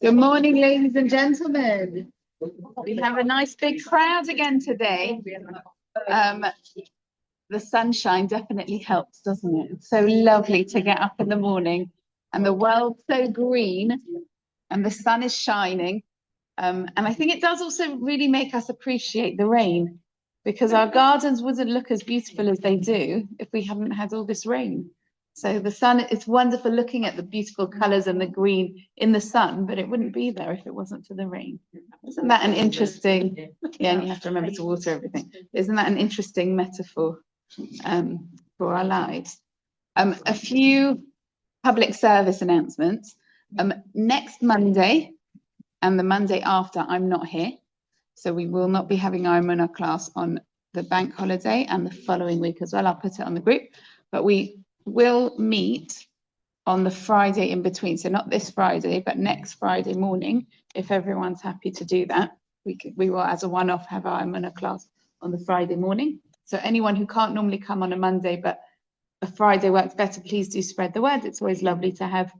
Good morning, ladies and gentlemen. We have a nice big crowd again today. The sunshine definitely helps, doesn't it? It's so lovely to get up in the morning and the world's so green and the sun is shining. And I think it does also really make us appreciate the rain, because our gardens wouldn't look as beautiful as they do if we hadn't had all this rain. So the sun, it's wonderful looking at the beautiful colors and the green in the sun, but it wouldn't be there if it wasn't for the rain. Isn't that an interesting, yeah, and you have to remember to water everything. Isn't that an interesting metaphor for our lives? A few public service announcements. Next Monday and the Monday after, I'm not here. So we will not be having our Emunah class on the bank holiday and the following week as well. I'll put it on the group, but we will meet on the Friday in between. So not this Friday, but next Friday morning, if everyone's happy to do that. We will, as a one-off, have our Emunah class on the Friday morning. So anyone who can't normally come on a Monday, but a Friday works better, please do spread the word. It's always lovely to have.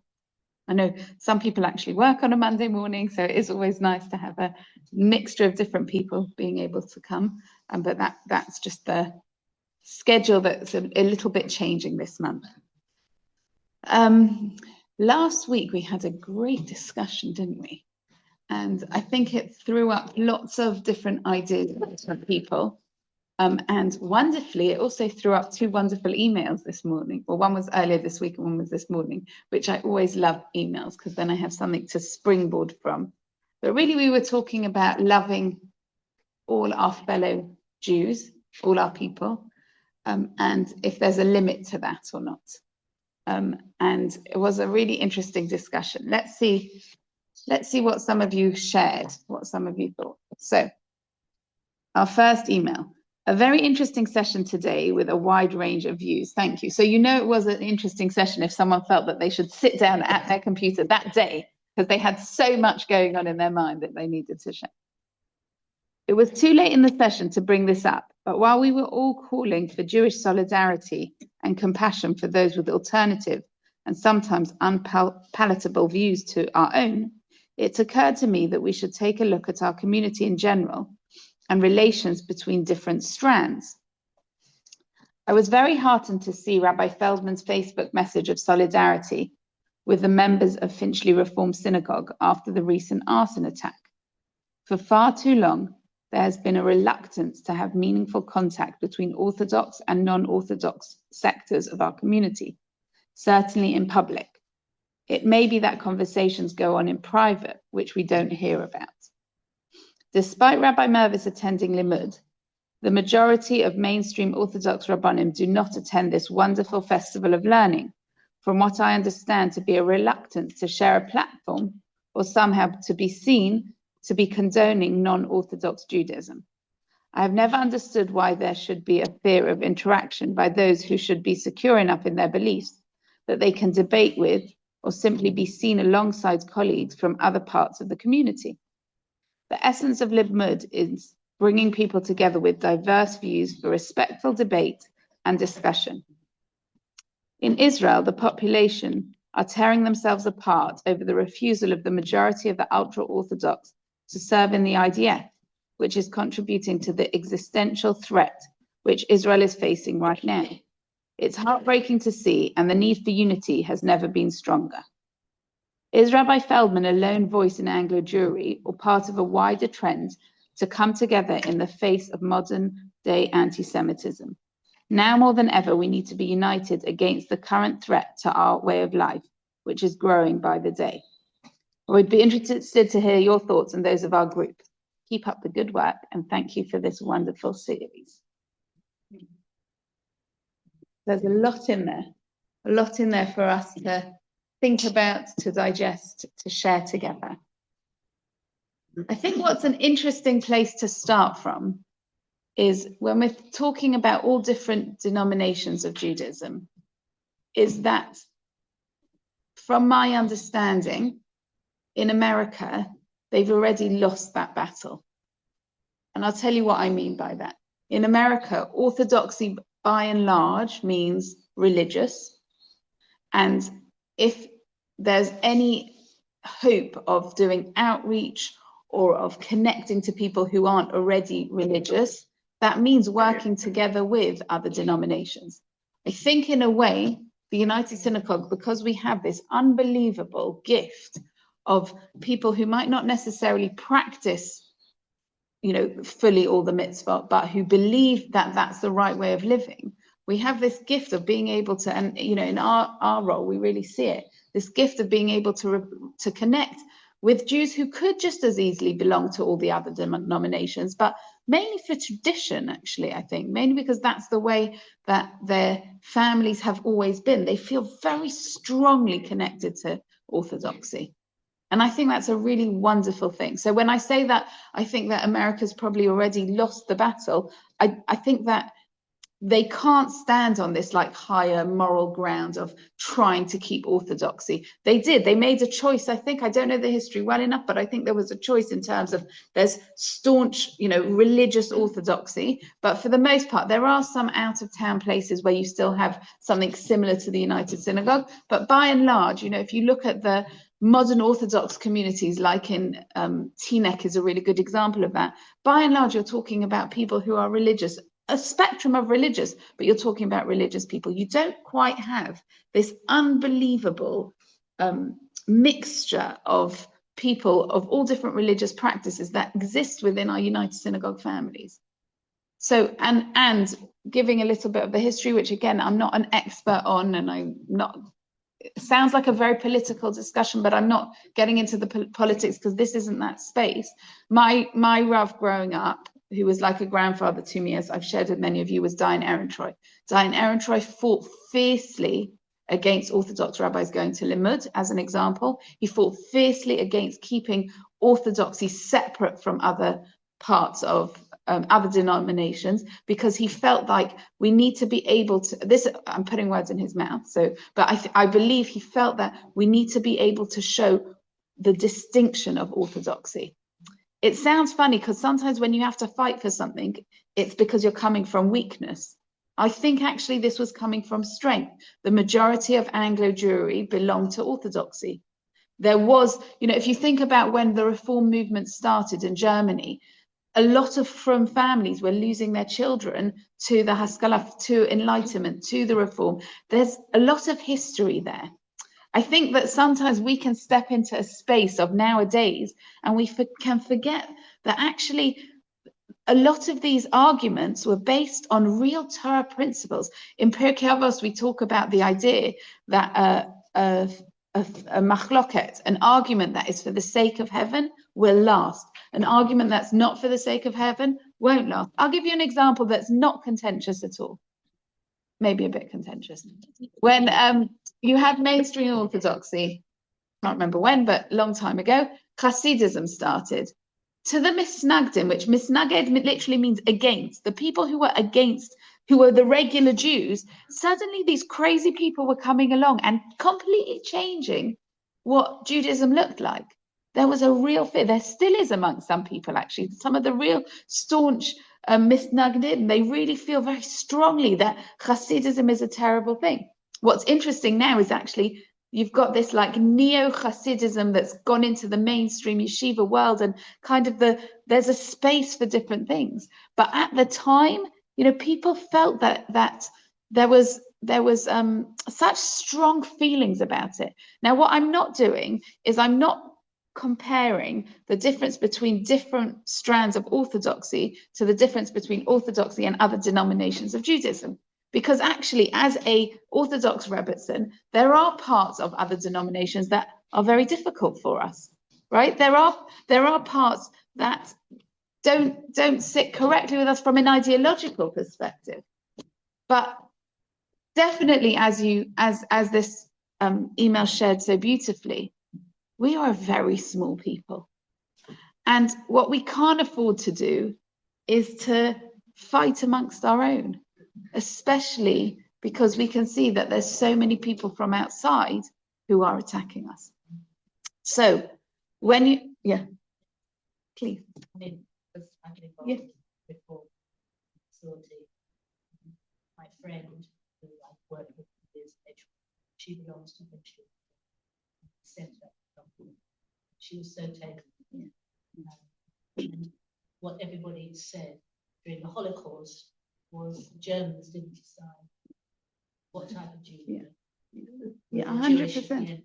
I know some people actually work on a Monday morning, so it is always nice to have a mixture of different people being able to come. But that's just the schedule that's a little bit changing this month. Last week we had a great discussion, didn't we? And I think it threw up lots of different ideas from people. And wonderfully, it also threw up two wonderful emails this morning. Well, one was earlier this week and one was this morning, which I always love emails because then I have something to springboard from. But really, we were talking about loving all our fellow Jews, all our people, and if there's a limit to that or not. And it was a really interesting discussion. Let's see what some of you shared, what some of you thought. So our first email. A very interesting session today with a wide range of views. Thank you. So you know it was an interesting session if someone felt that they should sit down at their computer that day because they had so much going on in their mind that they needed to share. It was too late in the session to bring this up, but while we were all calling for Jewish solidarity and compassion for those with alternative and sometimes unpalatable views to our own, it occurred to me that we should take a look at our community in general and relations between different strands. I was very heartened to see Rabbi Feldman's Facebook message of solidarity with the members of Finchley Reform Synagogue after the recent arson attack. For far too long, there has been a reluctance to have meaningful contact between Orthodox and non-Orthodox sectors of our community, certainly in public. It may be that conversations go on in private, which we don't hear about. Despite Rabbi Mervis attending Limud, the majority of mainstream Orthodox Rabbanim do not attend this wonderful festival of learning, from what I understand to be a reluctance to share a platform or somehow to be seen to be condoning non-Orthodox Judaism. I have never understood why there should be a fear of interaction by those who should be secure enough in their beliefs that they can debate with or simply be seen alongside colleagues from other parts of the community. The essence of Limud is bringing people together with diverse views for respectful debate and discussion. In Israel, the population are tearing themselves apart over the refusal of the majority of the ultra-Orthodox to serve in the IDF, which is contributing to the existential threat which Israel is facing right now. It's heartbreaking to see, and the need for unity has never been stronger. Is Rabbi Feldman a lone voice in Anglo Jewry or part of a wider trend to come together in the face of modern-day anti-Semitism? Now more than ever, we need to be united against the current threat to our way of life, which is growing by the day. We'd be interested to hear your thoughts and those of our group. Keep up the good work, and thank you for this wonderful series. There's a lot in there for us to think about, to digest, to share together. I think what's an interesting place to start from is when we're talking about all different denominations of Judaism, is that from my understanding, in America, they've already lost that battle. And I'll tell you what I mean by that. In America, orthodoxy by and large means religious. And if there's any hope of doing outreach or of connecting to people who aren't already religious, that means working together with other denominations. I think in a way, the United Synagogue, because we have this unbelievable gift of people who might not necessarily practice, fully all the mitzvot, but who believe that that's the right way of living. We have this gift of being able to, and in our role, we really see it, this gift of being able to connect with Jews who could just as easily belong to all the other denominations, but mainly for tradition, actually, I think, mainly because that's the way that their families have always been. They feel very strongly connected to Orthodoxy. And I think that's a really wonderful thing. So when I say that, I think that America's probably already lost the battle. I think that they can't stand on this like higher moral ground of trying to keep orthodoxy. They did. They made a choice. I think, I don't know the history well enough, but I think there was a choice in terms of there's staunch, religious orthodoxy. But for the most part, there are some out of town places where you still have something similar to the United Synagogue. But by and large, if you look at the modern Orthodox communities, like in Teaneck is a really good example of that. By and large, you're talking about people who are religious, a spectrum of religious, but you're talking about religious people. You don't quite have this unbelievable mixture of people of all different religious practices that exist within our United Synagogue families. So, and giving a little bit of the history, which again, I'm not an expert on, and I'm not, it sounds like a very political discussion, but I'm not getting into the politics because this isn't that space. My Rav growing up, who was like a grandfather to me, as I've shared with many of you, was Dayan Ehrentreu. Dayan Ehrentreu fought fiercely against Orthodox rabbis going to Limud, as an example. He fought fiercely against keeping Orthodoxy separate from other parts of other denominations, because he felt like we need to be able to, this, I'm putting words in his mouth, but I believe he felt that we need to be able to show the distinction of Orthodoxy. It sounds funny because sometimes when you have to fight for something, it's because you're coming from weakness. I think actually this was coming from strength. The majority of Anglo Jewry belonged to Orthodoxy. There was, if you think about when the Reform movement started in Germany, a lot of Frum families were losing their children to the Haskalah, to Enlightenment, to the Reform. There's a lot of history there. I think that sometimes we can step into a space of nowadays and we can forget that actually a lot of these arguments were based on real Torah principles. In Pirkei Avos, we talk about the idea that a machloket, an argument that is for the sake of heaven, will last. An argument that's not for the sake of heaven won't last. I'll give you an example that's not contentious at all. Maybe a bit contentious. When you had mainstream Orthodoxy, can't remember when, but a long time ago, Hasidism started. To the misnagdim, which misnaged literally means against, the people who were against, who were the regular Jews, suddenly these crazy people were coming along and completely changing what Judaism looked like. There was a real fear. There still is among some people, actually. Some of the real staunch misnagdim, they really feel very strongly that Hasidism is a terrible thing. What's interesting now is actually you've got this like neo-Hasidism that's gone into the mainstream yeshiva world, and kind of there's a space for different things. But at the time, people felt that there was such strong feelings about it. Now, what I'm not doing is I'm not comparing the difference between different strands of Orthodoxy to the difference between Orthodoxy and other denominations of Judaism. Because actually, as a Orthodox Rebbetzen, there are parts of other denominations that are very difficult for us, right? There are parts that don't sit correctly with us from an ideological perspective. But definitely, as this email shared so beautifully, we are a very small people. And what we can't afford to do is to fight amongst our own, especially because we can see that there's so many people from outside who are attacking us. So when you, yeah, please. I mean, because I've been involved before, my friend who I've worked with is she belongs to the Shul Center. she was so taken. And what everybody said during the Holocaust was the Germans didn't decide what type of Jew. Yeah, 100%.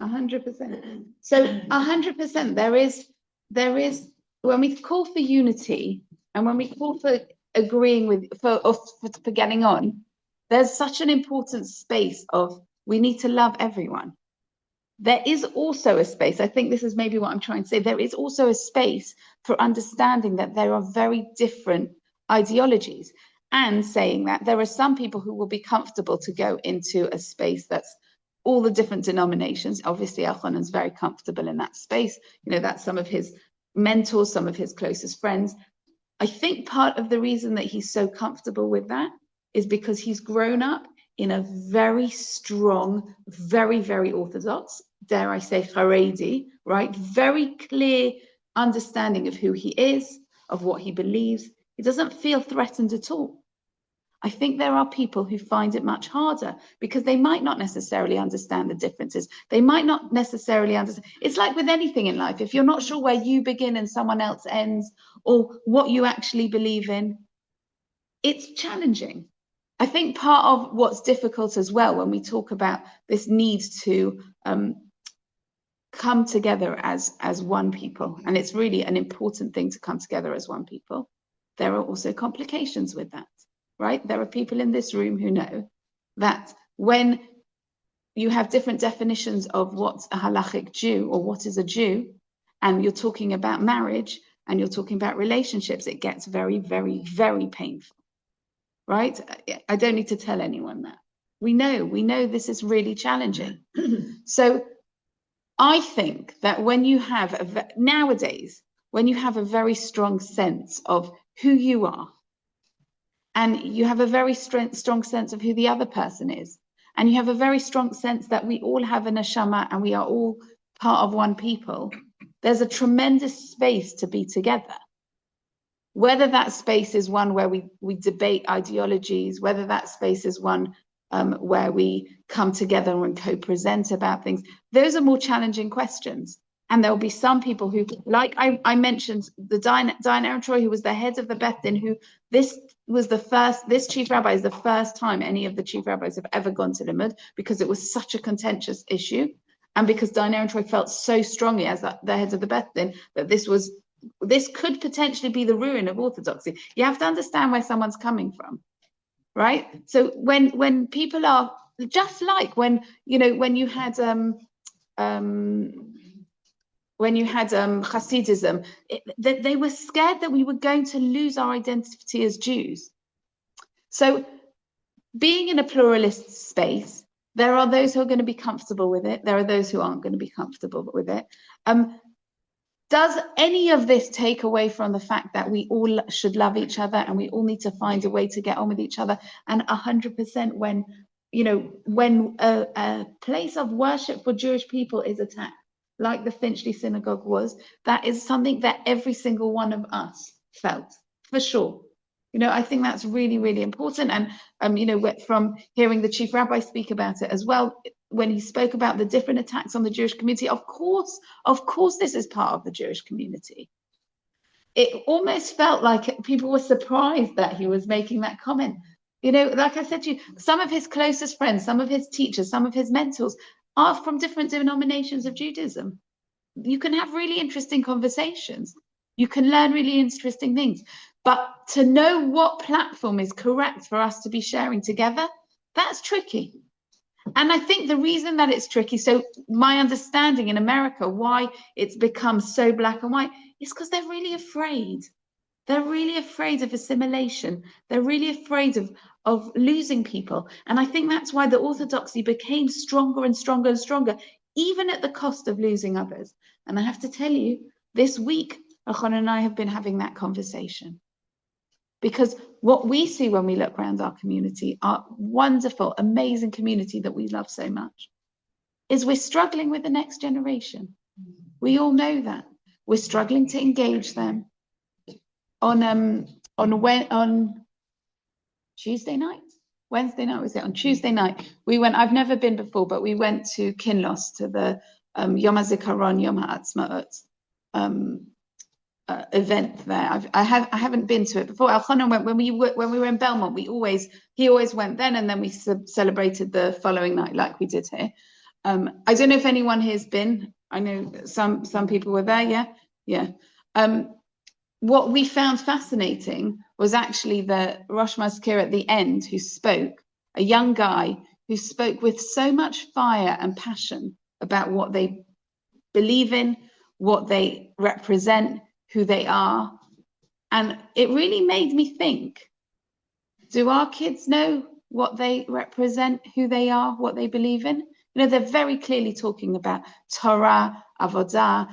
100%. So 100%, there is when we call for unity and when we call for agreeing with for getting on, there's such an important space of we need to love everyone. There is also a space, I think this is maybe what I'm trying to say, there is also a space for understanding that there are very different ideologies, and saying that there are some people who will be comfortable to go into a space that's all the different denominations. Obviously, Elchanan's very comfortable in that space. You know, that's some of his mentors, some of his closest friends. I think part of the reason that he's so comfortable with that is because he's grown up in a very strong, very, very orthodox, dare I say, Haredi, right? Very clear understanding of who he is, of what he believes. He doesn't feel threatened at all. I think there are people who find it much harder because they might not necessarily understand the differences. They might not necessarily understand. It's like with anything in life. If you're not sure where you begin and someone else ends, or what you actually believe in, it's challenging. I think part of what's difficult as well when we talk about this need to come together as one people, and it's really an important thing to come together as one people, there are also complications with that, right? There are people in this room who know that when you have different definitions of what's a halachic Jew or what is a Jew, and you're talking about marriage and you're talking about relationships, it gets very, very, very painful, right? I don't need to tell anyone that. We know this is really challenging. So I think that when you have, nowadays, when you have a very strong sense of who you are, and you have a very strong sense of who the other person is, and you have a very strong sense that we all have a neshama and we are all part of one people, there's a tremendous space to be together. Whether that space is one where we debate ideologies, whether that space is one where we come together and co-present about things, those are more challenging questions. And there'll be some people who, like I mentioned, the Diane Troy, who was the head of the Beth Din, who this chief rabbi is the first time any of the chief rabbis have ever gone to Limud, because it was such a contentious issue. And because Diane Troy felt so strongly as the head of the Beth Din that this could potentially be the ruin of orthodoxy. You have to understand where someone's coming from, right? So when people are just like when you had Hasidism, they were scared that we were going to lose our identity as Jews. So being in a pluralist space, there are those who are going to be comfortable with it. There are those who aren't going to be comfortable with it. Does any of this take away from the fact that we all should love each other and we all need to find a way to get on with each other? And 100% when a place of worship for Jewish people is attacked, like the Finchley Synagogue was, that is something that every single one of us felt, for sure. I think that's really, really important. And, from hearing the chief rabbi speak about it as well, when he spoke about the different attacks on the Jewish community, of course, this is part of the Jewish community. It almost felt like people were surprised that he was making that comment. Like I said to you, some of his closest friends, some of his teachers, some of his mentors are from different denominations of Judaism. You can have really interesting conversations. You can learn really interesting things. But to know what platform is correct for us to be sharing together, that's tricky. And I think the reason that it's tricky, so my understanding in America, why it's become so black and white, is because they're really afraid. They're really afraid of assimilation. They're really afraid of losing people. And I think that's why the orthodoxy became stronger and stronger and stronger, even at the cost of losing others. And I have to tell you, this week, Achon and I have been having that conversation. Because what we see when we look around our community, our wonderful, amazing community that we love so much, is we're struggling with the next generation. We all know that. We're struggling to engage them. On Tuesday night? Wednesday night, was it? On Tuesday night, we went, I've never been before, but we went to Kinloss, to the Yom HaZikaron, Yom HaAtzmaut event there. I haven't been to it before. Elchanan went when we were in Belmont. He always went then, and then we celebrated the following night like we did here. I don't know if anyone here's been. I know some people were there. Yeah. What we found fascinating was actually the Rosh Mazkir at the end, who spoke, a young guy who spoke with so much fire and passion about what they believe in, what they represent, who they are. And it really made me think, do our kids know what they represent, who they are, what they believe in? They're very clearly talking about Torah, Avodah,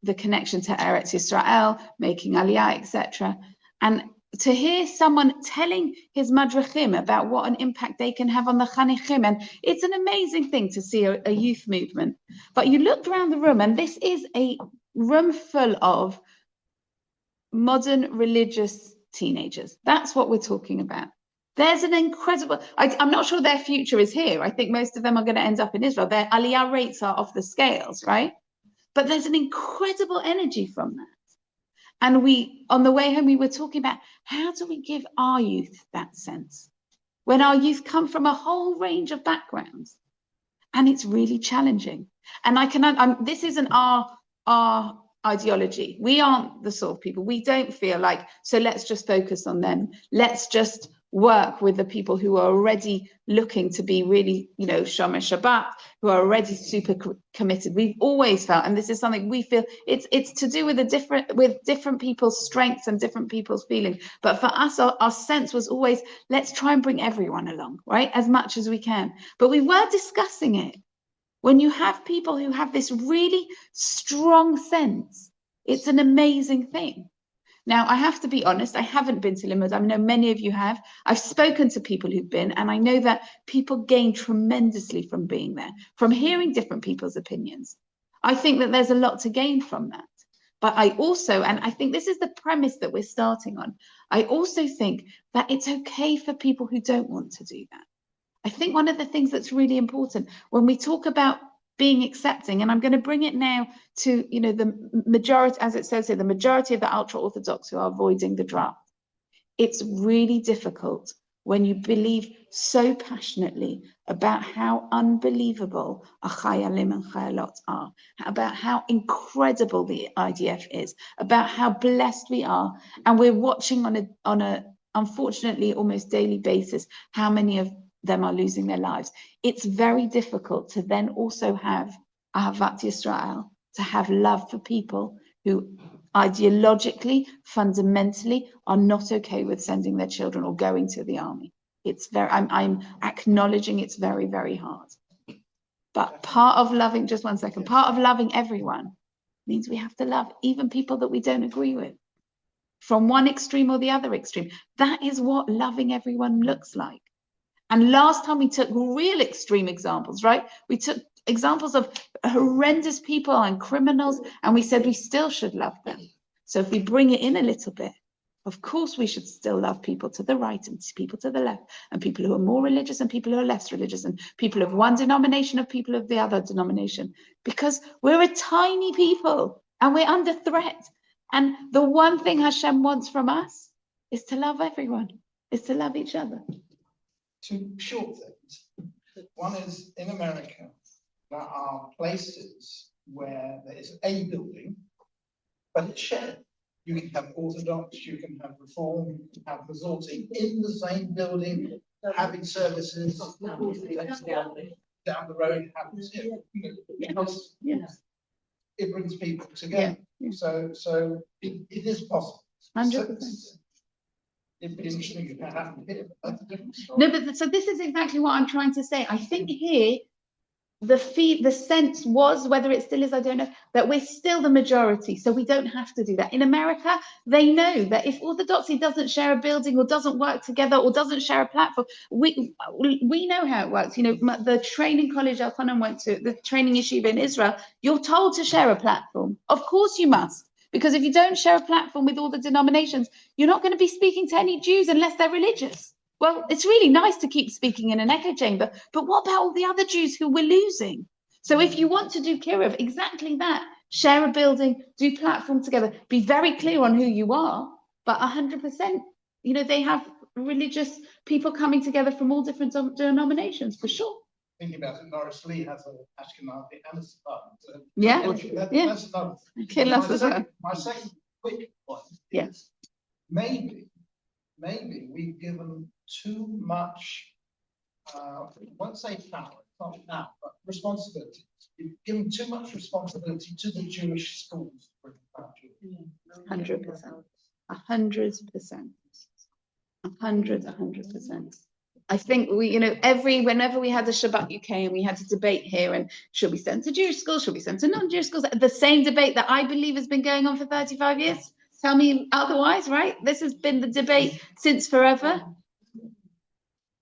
the connection to Eretz Yisrael, making Aliyah, etc. And to hear someone telling his madrachim about what an impact they can have on the chanichim, and it's an amazing thing to see a youth movement. But you looked around the room, and this is a room full of modern religious teenagers. That's what we're talking about. There's an incredible, I'm not sure their future is here. I think most of them are going to end up in Israel. Their aliyah rates are off the scales, right? But there's an incredible energy from that. And on the way home, we were talking about how do we give our youth that sense when our youth come from a whole range of backgrounds, and it's really challenging. And this isn't our ideology. We aren't the sort of people. We don't feel like, so let's just focus on them. Let's just work with the people who are already looking to be really, Shomer Shabbat, who are already super committed. We've always felt, and this is something we feel, it's to do with different people's strengths and different people's feelings. But for us, our sense was always, let's try and bring everyone along, right, as much as we can. But we were discussing it. When you have people who have this really strong sense, it's an amazing thing. Now, I have to be honest, I haven't been to Limud. I know many of you have. I've spoken to people who've been, and I know that people gain tremendously from being there, from hearing different people's opinions. I think that there's a lot to gain from that. But I also, and I think this is the premise that we're starting on, I also think that it's okay for people who don't want to do that. I think one of the things that's really important when we talk about being accepting, and I'm going to bring it now to, the majority, as it says here, the majority of the ultra-Orthodox who are avoiding the draft. It's really difficult when you believe so passionately about how unbelievable a chayalim and chayalot are, about how incredible the IDF is, about how blessed we are, and we're watching on a unfortunately almost daily basis how many of them are losing their lives. It's very difficult to then also have Ahavat Yisrael, to have love for people who ideologically, fundamentally are not okay with sending their children or going to the army. It's I'm acknowledging it's very, very hard. But part of loving, just one second, part of loving everyone means we have to love even people that we don't agree with, from one extreme or the other extreme. That is what loving everyone looks like. And last time we took real extreme examples, right? We took examples of horrendous people and criminals, and we said we still should love them. So if we bring it in a little bit, of course we should still love people to the right and people to the left, and people who are more religious and people who are less religious, and people of one denomination of people of the other denomination, because we're a tiny people and we're under threat. And the one thing Hashem wants from us is to love everyone, is to love each other. Two short things. One is in America, there are places where there is a building, but it's shared. You can have Orthodox, you can have Reform, you can have Masorti in the same building, having services down the road happens here. Because it brings people together. Yeah. So it is possible. 100%. It'd be interesting if that happened here. That's a different story. No, but so this is exactly what I'm trying to say. I think here the sense was, whether it still is, I don't know, that we're still the majority, so we don't have to do that. In America, they know that if Orthodoxy doesn't share a building or doesn't work together or doesn't share a platform, we know how it works. The training college Elchanan went to, the training yeshiva in Israel, you're told to share a platform. Of course you must. Because if you don't share a platform with all the denominations, you're not going to be speaking to any Jews unless they're religious. Well, it's really nice to keep speaking in an echo chamber, but what about all the other Jews who we're losing? So if you want to do Kiruv, exactly that, share a building, do platform together, be very clear on who you are, but 100%, you know, they have religious people coming together from all different denominations, for sure. Thinking about it, Norris Lee has an Ashkenazi and a Sephardi. Yeah, yeah. That's another thing. Kill us as well. My second quick point is Yeah. maybe we've given too much, I won't say power, it's not now, but responsibility. We've given too much responsibility to the Jewish schools for the country. 100%. 100%. 100%. I think we, you know, whenever we had a Shabbat UK and we had a debate here, and should we send to Jewish schools, should we send to non-Jewish schools? The same debate that I believe has been going on for 35 years. Tell me otherwise, right? This has been the debate since forever.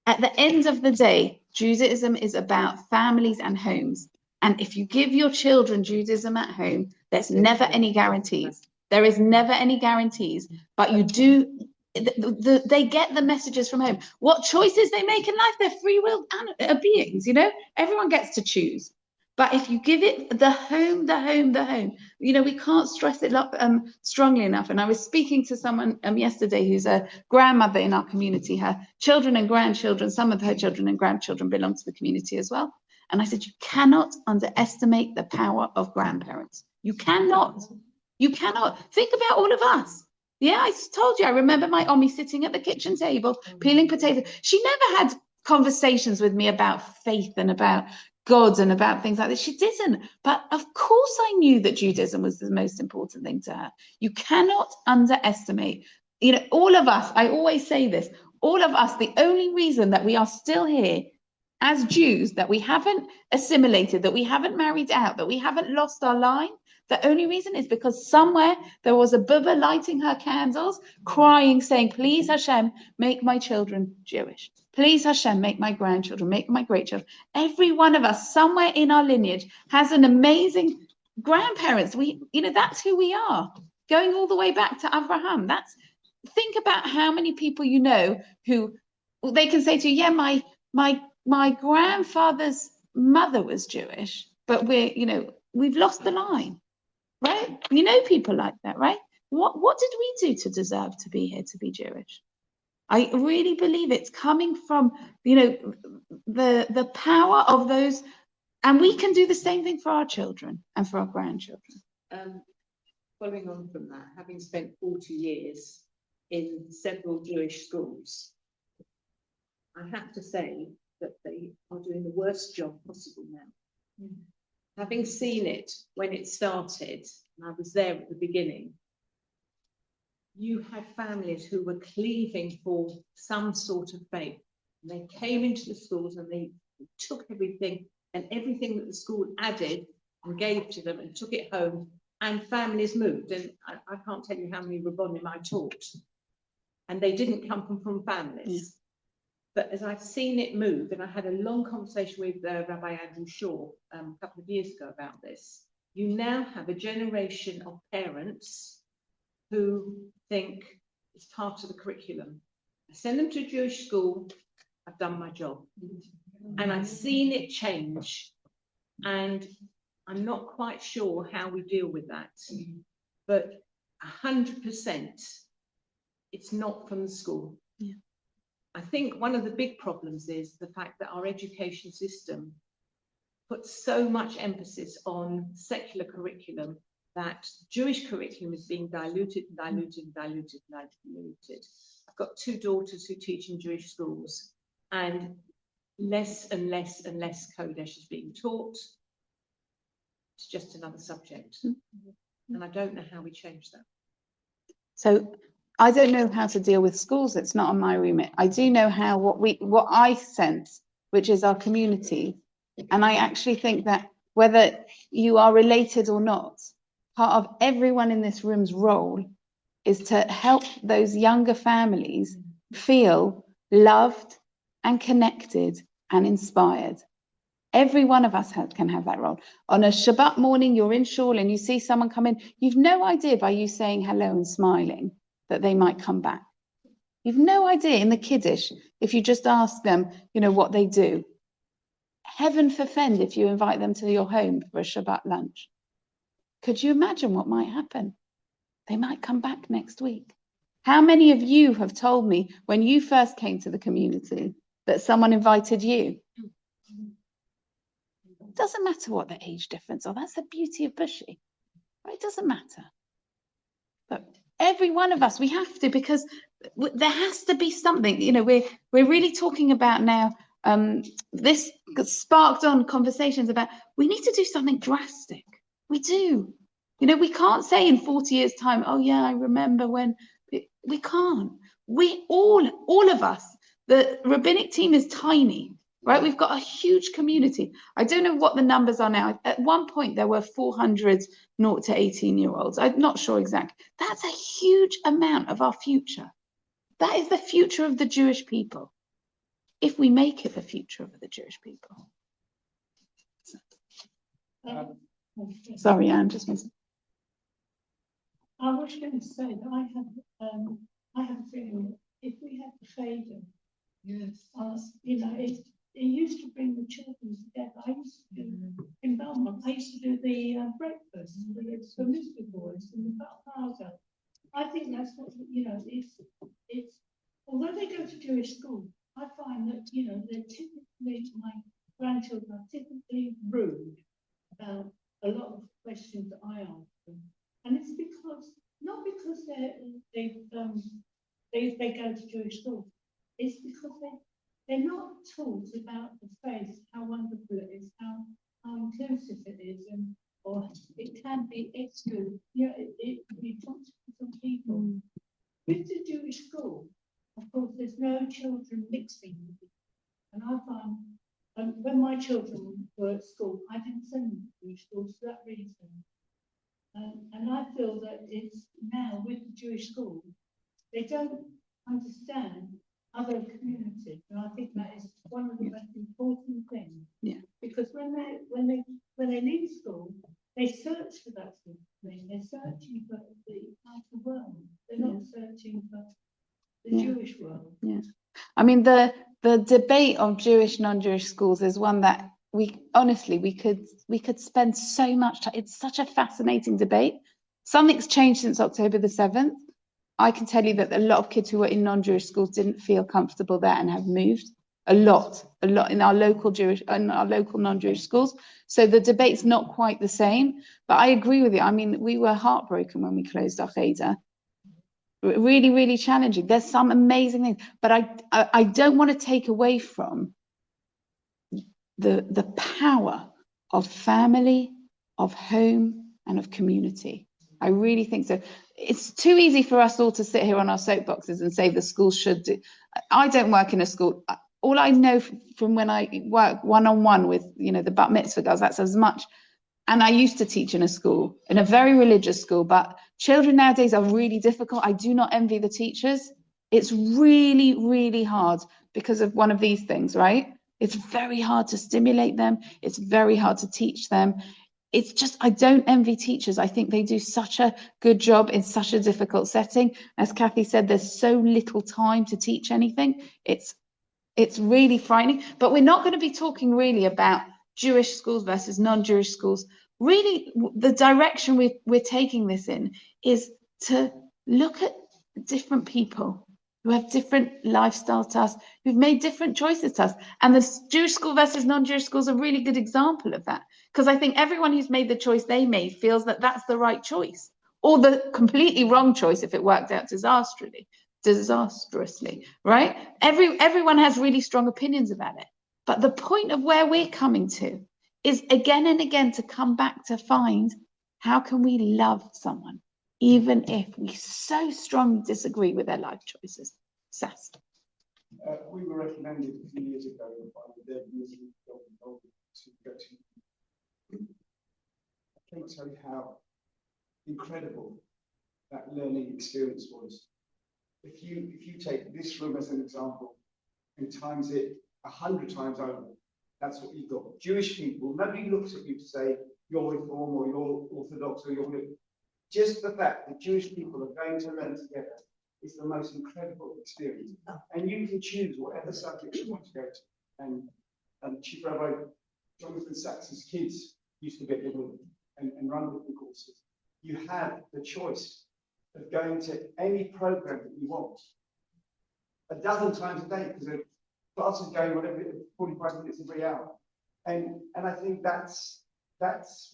At the end of the day, Judaism is about families and homes. And if you give your children Judaism at home, there's never any guarantees. There is never any guarantees, but you do. They get the messages from home. What choices they make in life, they're free will beings, you know, everyone gets to choose. But if you give it the home, you know, we can't stress it strongly enough. And I was speaking to someone yesterday who's a grandmother in our community. Her children and grandchildren, some of her children and grandchildren belong to the community as well. And I said, you cannot underestimate the power of grandparents. You cannot. You cannot. Think about all of us. Yeah, I told you, I remember my Omi sitting at the kitchen table, peeling potatoes. She never had conversations with me about faith and about God and about things like this. She didn't. But of course I knew that Judaism was the most important thing to her. You cannot underestimate, you know, all of us, I always say this, all of us, the only reason that we are still here as Jews, that we haven't assimilated, that we haven't married out, that we haven't lost our line, the only reason is because somewhere there was a Bubba lighting her candles, crying, saying, please Hashem, make my children Jewish. Please Hashem, make my grandchildren, make my great children. Every one of us somewhere in our lineage has an amazing grandparents. You know, that's who we are. Going all the way back to Abraham. Think about how many people you know who they can say to you, yeah, my grandfather's mother was Jewish, but we've lost the line. Right? You know people like that, right? What did we do to deserve to be here, to be Jewish? I really believe it's coming from, you know, the power of those, and we can do the same thing for our children and for our grandchildren. Following on from that, having spent 40 years in several Jewish schools, I have to say that they are doing the worst job possible now. Having seen it when it started, and I was there at the beginning, you had families who were cleaving for some sort of faith. And they came into the schools and they took everything and everything that the school added and gave to them and took it home, and families moved. And I can't tell you how many Rabbonim I taught. And they didn't come from families. Yeah. But as I've seen it move, and I had a long conversation with Rabbi Andrew Shaw a couple of years ago about this, you now have a generation of parents who think it's part of the curriculum. I send them to a Jewish school, I've done my job. And I've seen it change. And I'm not quite sure how we deal with that. But 100%, it's not from the school. Yeah. I think one of the big problems is the fact that our education system puts so much emphasis on secular curriculum that Jewish curriculum is being diluted. I've got 2 daughters who teach in Jewish schools, and less and less Kodesh is being taught. It's just another subject. And I don't know how we change that. So I don't know how to deal with schools. It's not on my remit. I do know how what I sense, which is our community. And I actually think that whether you are related or not, part of everyone in this room's role is to help those younger families feel loved and connected and inspired. Every one of us can have that role. On a Shabbat morning, you're in Shul and you see someone come in. You've no idea by you saying hello and smiling that they might come back. You've no idea in the Kiddush, if you just ask them, you know, what they do. heaven forfend if you invite them to your home for a Shabbat lunch. Could you imagine what might happen? They might come back next week. How many of you have told me when you first came to the community that someone invited you? It doesn't matter what the age difference are. That's the beauty of Bushy. Right? It doesn't matter. But every one of us, we have to, because there has to be something. You know, we're really talking about now. This sparked on conversations about we need to do something drastic. We do. You know, we can't say in 40 years' time, oh yeah, I remember when. We can't. We all of us, the rabbinic team is tiny, right? We've got a huge community. I don't know what the numbers are now. At one point, there were 400 0 to 18-year-olds. I'm not sure exactly. That's a huge amount of our future. That is the future of the Jewish people, if we make it the future of the Jewish people. Sorry, I'm just missing. I was going to say that I have a feeling that if we had the Cheder, Yes. you know, it used to bring the children together. I used to do in Belmont. I used to do the breakfast for Mr. Boys in the Plaza. I think that's what, you know. It's although they go to Jewish school, I find that, you know, they're typically, my grandchildren are typically rude about a lot of questions that I ask them. And it's because, not because they go to Jewish school, it's because they're not taught about the faith, how wonderful it is, how inclusive it is, and or it can be excluded. Yeah, you talk to different people. With the Jewish school, of course, there's no children mixing with it. And I find, when my children were at school, I didn't send them to Jewish school for that reason. And I feel that it's now with the Jewish school, they don't understand other communities, and I think that is one of the most important things. Yeah. Because when they leave school, they search for that sort of thing. They're searching for the outer world. They're not searching for the Jewish world. Yeah. I mean, the debate of Jewish, non-Jewish schools is one that we could spend so much time. It's such a fascinating debate. Something's changed since October the 7th. I can tell you that a lot of kids who were in non-Jewish schools didn't feel comfortable there and have moved a lot in our local non-Jewish schools. So the debate's not quite the same, but I agree with you. I mean, we were heartbroken when we closed our Cheder. Really, really challenging. There's some amazing things, but I don't want to take away from the power of family, of home, and of community. I really think so. It's too easy for us all to sit here on our soapboxes and say the school should do. I don't work in a school. All I know from when I work one-on-one with, you know, the bat mitzvah girls, that's as much. And I used to teach in a school, in a very religious school, but children nowadays are really difficult. I do not envy the teachers. It's really, really hard because of one of these things, right? It's very hard to stimulate them. It's very hard to teach them. It's just, I don't envy teachers. I think they do such a good job in such a difficult setting. As Kathy said, there's so little time to teach anything. It's really frightening. But we're not going to be talking really about Jewish schools versus non-Jewish schools. Really, the direction we're taking this in is to look at different people who have different lifestyles to us, who've made different choices to us. And the Jewish school versus non-Jewish school is a really good example of that. Because I think everyone who's made the choice they made feels that that's the right choice, or the completely wrong choice if it worked out disastrously, right? Everyone has really strong opinions about it. But the point of where we're coming to is again and again to come back to find how can we love someone, even if we so strongly disagree with their life choices. Sass. We were recommended a few years ago by the music to go to. I can't tell you how incredible that learning experience was. If you take this room as an example and times it 100 times over, that's what you've got. Jewish people, nobody looks at you to say you're Reform or you're Orthodox or you're. Just the fact that Jewish people are going to learn together is the most incredible experience. And you can choose whatever subject you want to go to. And Chief Rabbi Jonathan Sax's kids used to get little and run different courses. You have the choice of going to any program that you want a dozen times a day, because the class is going whatever 45 minutes every hour. And I think that's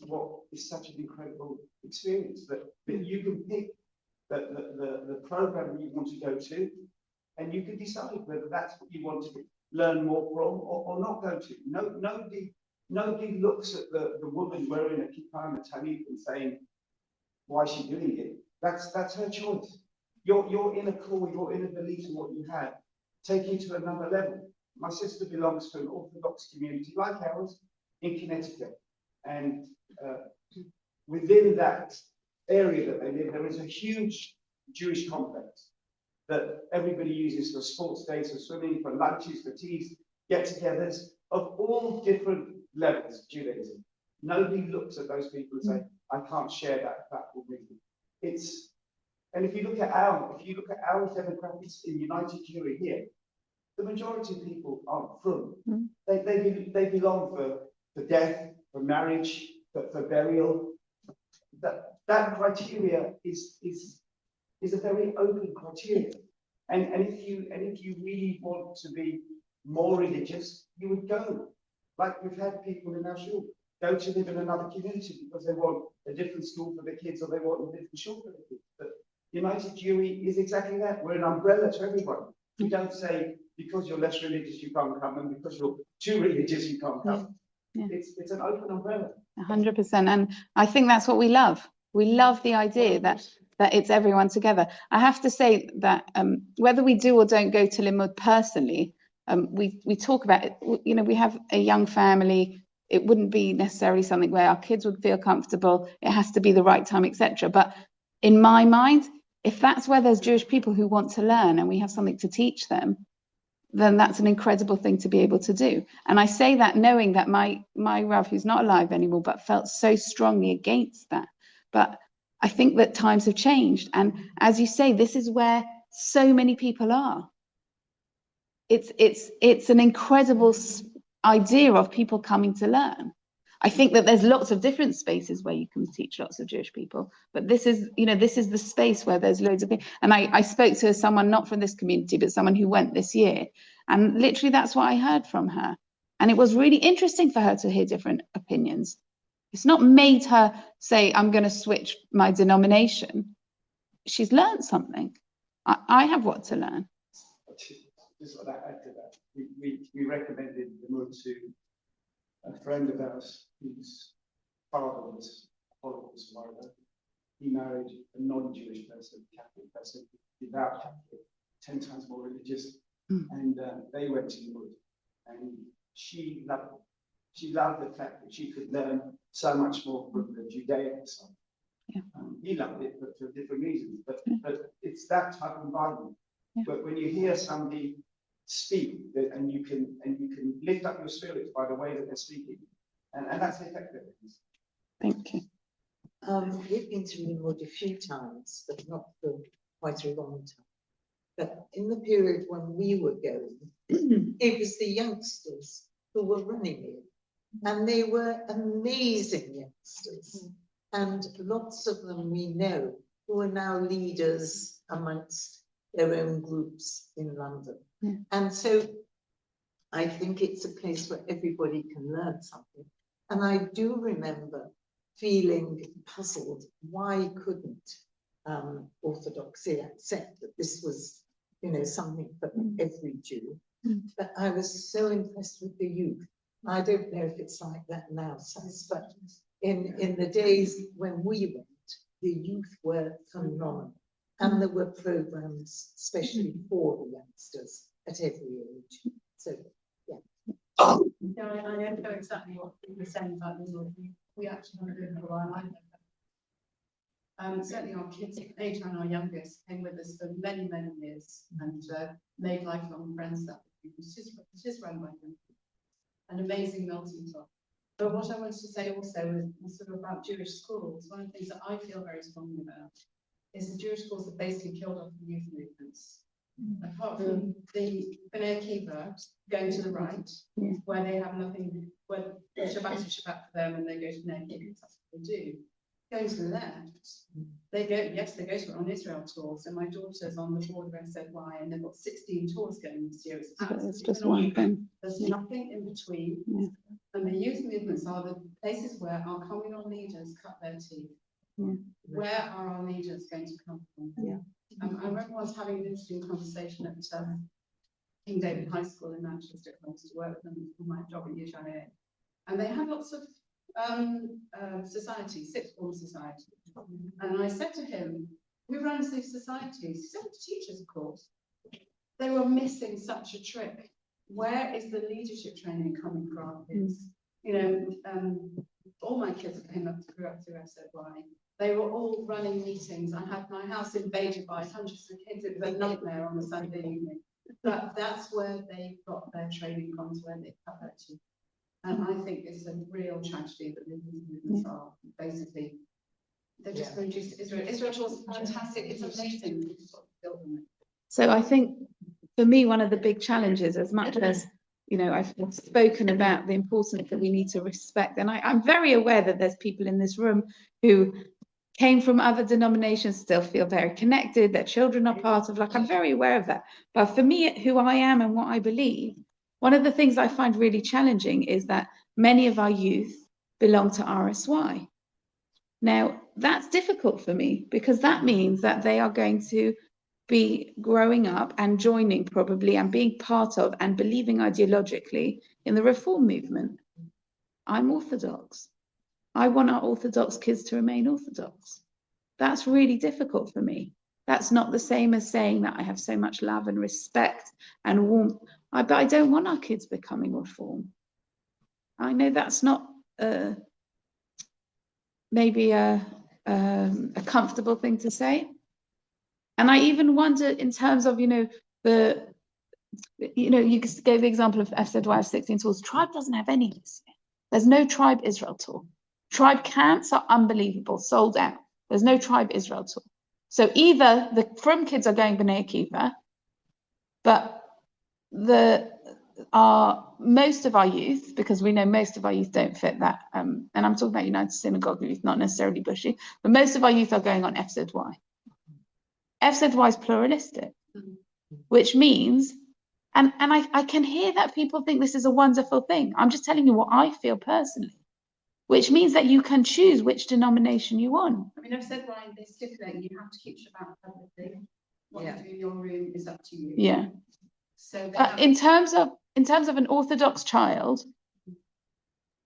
what is such an incredible experience, that you can pick the program you want to go to, and you can decide whether that's what you want to learn more from or not go to. Nobody looks at the woman wearing a kippah and a tallit and saying, why is she doing it? That's her choice. Your inner call, your inner belief in what you have, take you to another level. My sister belongs to an Orthodox community like ours in Connecticut. And within that area that they live, there is a huge Jewish complex that everybody uses for sports days, for swimming, for lunches, for teas, get-togethers of all different levels of Judaism. Nobody looks at those people and say, I can't share that with me. And if you look at our demographics in United Jewry here, the majority of people aren't from. They belong for death, for marriage, for burial. That criteria is a very open criteria. And if you really want to be more religious, you would go. Like we've had people in our shul go to live in another community because they want a different school for the kids, or they want a different shul for the kids. But United Jewry is exactly that. We're an umbrella to everyone. We don't say, because you're less religious, you can't come, and because you're too religious, you can't come. Yeah. It's an open umbrella. 100%. And I think that's what we love. We love the idea that it's everyone together. I have to say that whether we do or don't go to Limud personally, we talk about it. You know, we have a young family. It wouldn't be necessarily something where our kids would feel comfortable. It has to be the right time, etc. But in my mind, if that's where there's Jewish people who want to learn and we have something to teach them, then that's an incredible thing to be able to do. And I say that knowing that my Rav, who's not alive anymore, but felt so strongly against that. But I think that times have changed. And as you say, this is where so many people are. It's an incredible idea of people coming to learn. I think that there's lots of different spaces where you can teach lots of Jewish people, but this is the space where there's loads of people. And I spoke to someone not from this community, but someone who went this year, and literally that's what I heard from her. And it was really interesting for her to hear different opinions. It's not made her say, I'm going to switch my denomination. She's learned something. I have what to learn. Just what I add to that, we recommended the move to a friend of ours whose father was a Holocaust survivor. He married a non-Jewish person, Catholic person, devout Catholic, 10 times more religious, and they went to the wood. And she loved it. She loved the fact that she could learn so much more from the Judaic side. Yeah. He loved it, but for different reasons. But it's that type of environment. Yeah. But when you hear somebody speak, and you can lift up your spirits by the way that they're speaking, and that's the effect of it. Thank you. We've been to Limud a few times, but not for quite a long time. But in the period when we were going, it was the youngsters who were running it, and they were amazing youngsters, and lots of them we know who are now leaders amongst their own groups in London. Yeah. And so I think it's a place where everybody can learn something. And I do remember feeling puzzled, why couldn't Orthodoxy accept that this was, something for every Jew? But I was so impressed with the youth. I don't know if it's like that now, but in the days when we went, the youth were phenomenal. And there were programs especially for the youngsters at every age. So, yeah. Yeah, I echo exactly what you were saying about the we actually haven't been for a while. Certainly our kids, Ada and our youngest, came with us for many, many years and made lifelong friends. That it's just run by them. An amazing melting pot. But what I wanted to say also was sort of about Jewish schools. One of the things that I feel very strongly about is the Jewish schools that basically killed off the youth movements. apart from the B'nai Akiva going to the right, Yeah. where they have nothing, where Shabbat is Shabbat for them and they go to B'nai Akiva, that's what they do. Going to the left, they go to an Israel tour. So my daughter's on the board of SFY and they've got 16 tours going this year. It's It's just phenomenal. one thing. There's nothing in between. Yeah. And the youth movements are the places where our communal leaders cut their teeth. Yeah. Where are our leaders going to come from? Yeah. I remember once having an interesting conversation at King David High School in Manchester. I used to work with them for my job at UJA. And they had lots of societies, sixth form societies. And I said to him, we run these societies. He said, the teachers, of course. They were missing such a trick. Where is the leadership training coming from? You know, all my kids grew up through SFY. They were all running meetings. I had my house invaded by hundreds of kids. It was a nightmare on a Sunday evening. But that's where they got their training from, where they cut their teeth. And I think it's a real tragedy that the movements are basically, they're just going to Israel. Israel was fantastic. It's amazing. So I think for me, one of the big challenges, as much as, you know, I've spoken about the importance that we need to respect, and I'm very aware that there's people in this room who came from other denominations, still feel very connected, their children are part of, like, I'm very aware of that. But for me, who I am and what I believe, one of the things I find really challenging is that many of our youth belong to RSY. Now, that's difficult for me because that means that they are going to be growing up and joining probably and being part of and believing ideologically in the reform movement. I'm Orthodox. I want our Orthodox kids to remain Orthodox. That's really difficult for me. That's not the same as saying that I have so much love and respect and warmth. But I don't want our kids becoming Reform. I know that's not maybe a comfortable thing to say. And I even wonder in terms of, you know, you gave the example of FZY 16 tours. Tribe doesn't have any this year. There's no Tribe Israel tour. Tribe camps are unbelievable, sold out. There's no Tribe Israel tour. So either the From kids are going B'nai Akiva, but most of our youth, because we know most of our youth don't fit that, and I'm talking about United Synagogue youth, not necessarily Bushy, but most of our youth are going on FZY. FZY is pluralistic, which means, and I can hear that people think this is a wonderful thing. I'm just telling you what I feel personally, which means that you can choose which denomination you want. I mean, I've said, Ryan, they stipulate you have to keep Shabbat publicly. What you do in your room is up to you. Yeah. So in terms of an Orthodox child,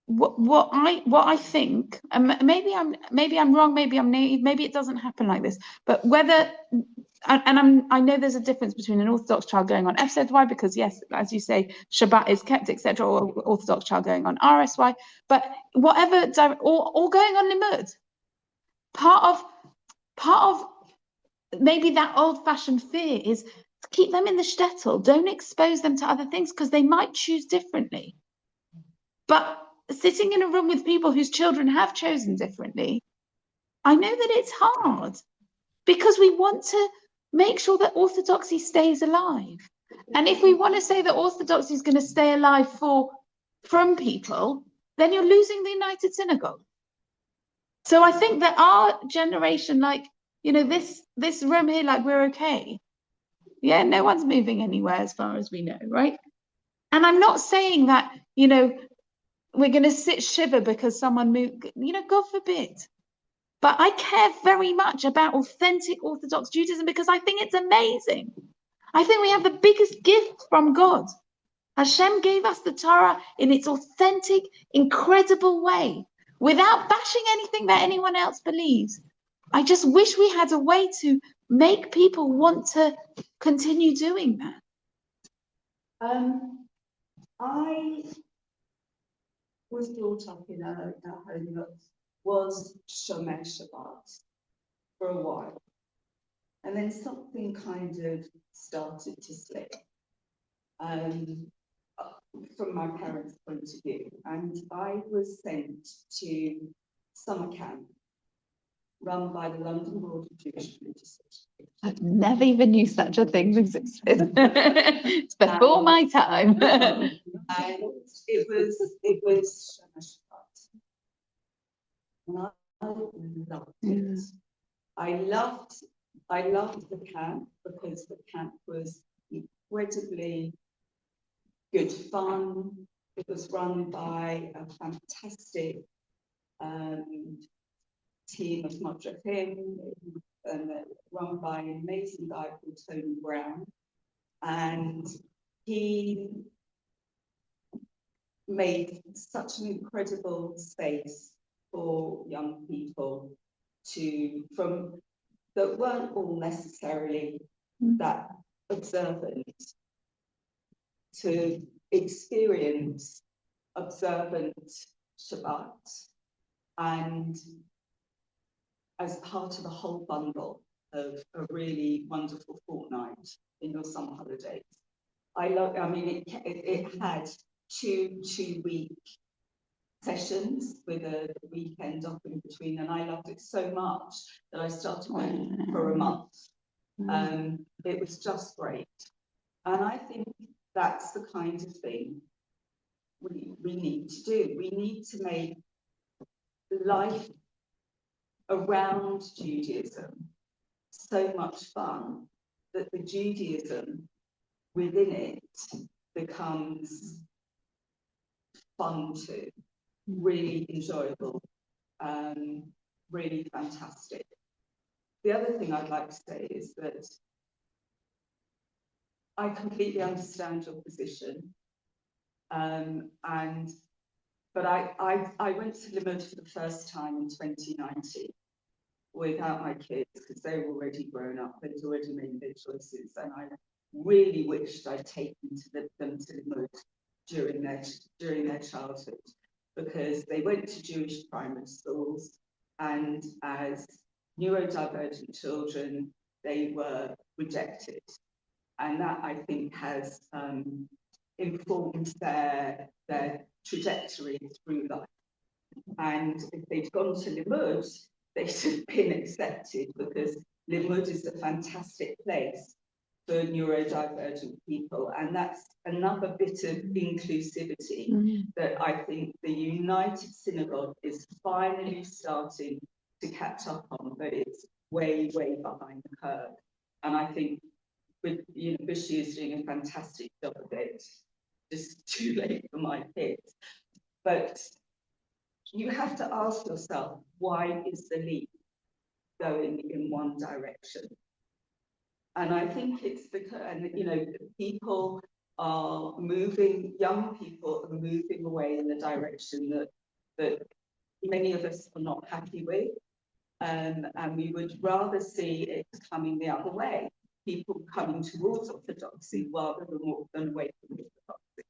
what I think, and maybe I'm wrong, maybe I'm naive, maybe it doesn't happen like this, but whether, I know there's a difference between an Orthodox child going on FZY, because yes, as you say, Shabbat is kept, etc., or Orthodox child going on RSY, but whatever, or going on Limud. Part of maybe that old-fashioned fear is to keep them in the shtetl. Don't expose them to other things because they might choose differently. But sitting in a room with people whose children have chosen differently, I know that it's hard because we want to make sure that orthodoxy stays alive. And if we want to say that orthodoxy is going to stay alive from people, then you're losing the United Synagogue. So I think that our generation, like, you know, this room here, like, we're okay. Yeah, no one's moving anywhere as far as we know, right? And I'm not saying that, you know, we're going to sit shiver because someone moved, you know, God forbid. But I care very much about authentic Orthodox Judaism because I think it's amazing. I think we have the biggest gift from God. Hashem gave us the Torah in its authentic, incredible way, without bashing anything that anyone else believes. I just wish we had a way to make people want to continue doing that. I was brought up in a home that was Shomer Shabbat for a while. And then something kind of started to slip from my parents' point of view. And I was sent to summer camp run by the London Board of Jewish Religious Education. I've never even knew such a thing existed. It's before my time. And it was and I loved it. I loved the camp because the camp was incredibly good fun. It was run by a fantastic team of Madrechim, and run by an amazing guy called Tony Brown. And he made such an incredible space for young people that weren't all necessarily that observant, to experience observant Shabbat, and as part of the whole bundle of a really wonderful fortnight in your summer holidays. I mean, it had two-week sessions with a weekend up in between, and I loved it so much that I started going for a month. It was just great. And I think that's the kind of thing we need to do. We need to make life around Judaism so much fun that the Judaism within it becomes fun too, really enjoyable, really fantastic. The other thing I'd like to say is that I completely understand your position, but I went to Limud for the first time in 2019 without my kids because they were already grown up, they'd already made their choices, and I really wished I'd taken them to Limud during their childhood, because they went to Jewish primary schools, and as neurodivergent children, they were rejected. And that, I think, has informed their trajectory through life. And if they'd gone to Limud, they should have been accepted, because Limud is a fantastic place for neurodivergent people. And that's another bit of inclusivity that I think the United Synagogue is finally starting to catch up on, but it's way, way behind the curve. And I think Bishi is doing a fantastic job of it. Just too late for my kids. But you have to ask yourself, why is the leap going in one direction? And I think it's because, people are moving, young people are moving away in the direction that many of us are not happy with. And we would rather see it coming the other way. People coming towards orthodoxy rather than away from orthodoxy.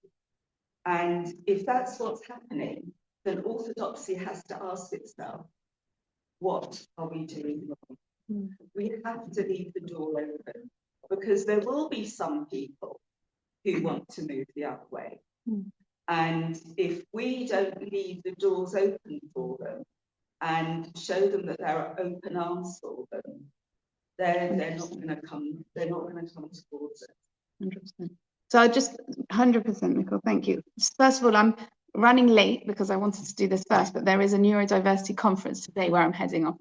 And if that's what's happening, then orthodoxy has to ask itself, what are we doing wrong? We have to leave the door open, because there will be some people who want to move the other way. And if we don't leave the doors open for them and show them that there are open arms for them, they're not going to come towards it. 100%. So I just 100%, Nicole, thank you. First of all, I'm running late because I wanted to do this first, but there is a neurodiversity conference today where I'm heading off.